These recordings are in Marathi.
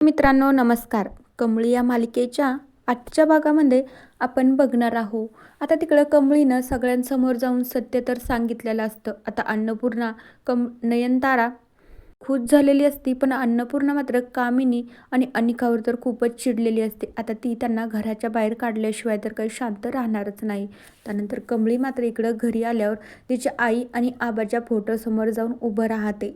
मित्रांनो नमस्कार. कमळी या मालिकेच्या आजच्या भागामध्ये आपण बघणार आहोत. आता तिकडं कमळीनं सगळ्यांसमोर जाऊन सत्य तर सांगितलेलं असतं. आता अन्नपूर्णा नयनतारा खुश झालेली असती, पण अन्नपूर्णा मात्र कामिनी आणि अनिकावर तर खूपच चिडलेली असते. आता ती त्यांना घराच्या बाहेर काढल्याशिवाय तर काही शांत राहणारच नाही. त्यानंतर कमळी मात्र इकडं घरी आल्यावर तिच्या आई आणि आबाच्या फोटोसमोर जाऊन उभं राहते.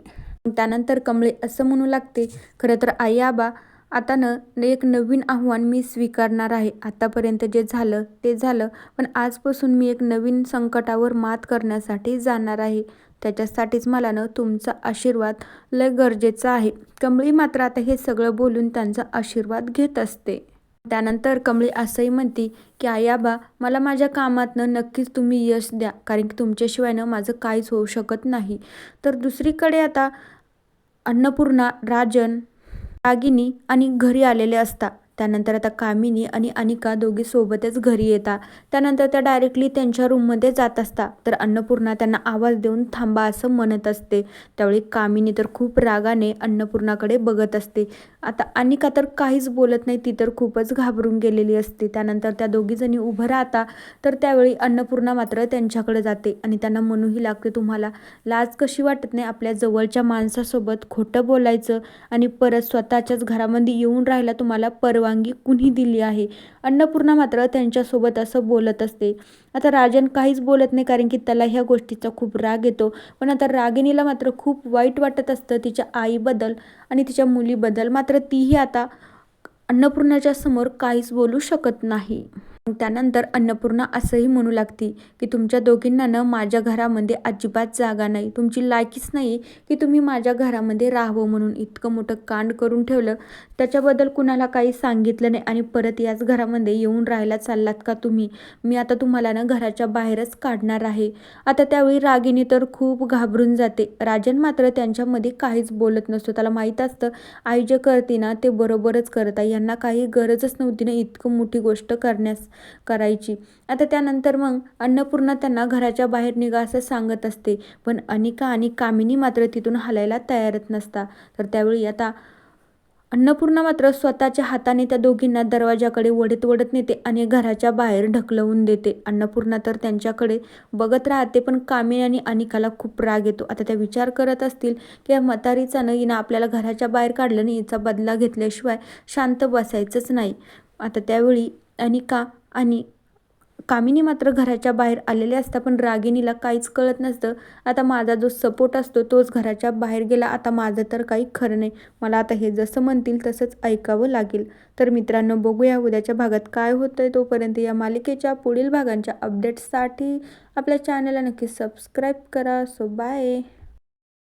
त्यानंतर कमळी असं म्हणू लागते, खरं तर आई आबा आता एक नवीन आव्हान मी स्वीकारणार आहे. आतापर्यंत जे झालं ते झालं, पण आजपासून मी एक नवीन संकटावर मात करण्यासाठी जाणार आहे. त्याच्यासाठीच मला तुमचा आशीर्वाद लय गरजेचा आहे. कमळी मात्र आता हे सगळं बोलून त्यांचा आशीर्वाद घेत असते. त्यानंतर कमळी असंही म्हणते की आई आबा, मला माझ्या कामातनं नक्कीच तुम्ही यश द्या, कारण की तुमच्याशिवाय माझं काहीच होऊ शकत नाही. तर दुसरीकडे आता अन्नपूर्णा, राजन, रागिनी आणि घरी आलेले असतात. त्यानंतर आता कामिनी आणि अनिका दोघी सोबतच घरी येतात. त्यानंतर त्या डायरेक्टली त्यांच्या रूममध्ये जात असतात. तर अन्नपूर्णा त्यांना आवाज देऊन थांबा असं म्हणत असते. त्यावेळी कामिनी तर खूप रागाने अन्नपूर्णाकडे बघत असते. आता अनिका तर काहीच बोलत नाही, ती तर खूपच घाबरून गेलेली असते. त्यानंतर त्या दोघीजणी उभं राहतात. तर त्यावेळी अन्नपूर्णा मात्र त्यांच्याकडे जाते आणि त्यांना म्हणूही लागते, तुम्हाला लाज कशी वाटत नाही आपल्या जवळच्या माणसासोबत खोटं बोलायचं आणि परत स्वतःच्याच घरामध्ये येऊन राहायला तुम्हाला परवानगी कुणी दिली आहे? अन्नपूर्णा मात्र त्यांच्यासोबत असं बोलत असते. आता राजन काहीच बोलत नाही, कारण की त्याला ह्या गोष्टीचा खूप राग येतो. पण आता रागिणीला मात्र खूप वाईट वाटत असतं तिच्या आईबद्दल आणि तिच्या मुलीबद्दल. मात्र तीही आता अन्नपूर्णाच्या समोर काहीच बोलू शकत नाही. त्यानंतर अन्नपूर्णा असंही म्हणू लागती की तुमच्या दोघींना माझ्या घरामध्ये अजिबात जागा नाही. तुमची लायकीच नाही की तुम्ही माझ्या घरामध्ये राहावं म्हणून. इतकं मोठं कांड करून ठेवलं, त्याच्याबद्दल कुणाला काही सांगितलं नाही आणि परत याच घरामध्ये येऊन राहायला चाललात का तुम्ही? मी आता तुम्हाला घराच्या बाहेरच काढणार आहे. आता त्यावेळी रागिनी तर खूप घाबरून जाते. राजन मात्र त्यांच्यामध्ये काहीच बोलत नसतो. त्याला माहीत असतं आई जे करते ते बरोबरच करत आहे. यांना काही गरजच नव्हती इतकं मोठी गोष्ट करायची. आता त्यानंतर मग अन्नपूर्णा त्यांना घराच्या बाहेर निघा असं सांगत असते. पण अनिका आणि कामिनी मात्र तिथून हलायला तयारच नसतात. तर त्यावेळी आता अन्नपूर्णा मात्र स्वतःच्या हाताने त्या दोघींना दरवाजाकडे वढत वढत नेते आणि घराच्या बाहेर ढकलवून देते. अन्नपूर्णा तर त्यांच्याकडे बघत राहते, पण कामिनी आणि अनिकाला खूप राग येतो. आता त्या विचार करत असतील की या म्हातारीचा हिनं आपल्याला घराच्या बाहेर काढलं आणि हिचा बदला घेतल्याशिवाय शांत बसायचंच नाही. आता त्यावेळी अनिका आणि कामिनी मात्र घराच्या बाहेर आलेले असतात, पण रागिणीला काहीच कळत नसतं. आता माझा जो सपोर्ट असतो तोच घराच्या बाहेर गेला, आता माझं तर काही खरं नाही. मला आता हे जसं म्हणतील तसंच ऐकावं लागेल. तर मित्रांनो, बघूया उद्याच्या भागात काय होतंय. तोपर्यंत या मालिकेच्या पुढील भागांच्या अपडेट्ससाठी आपल्या चॅनलला नक्की सबस्क्राईब करा. So bye.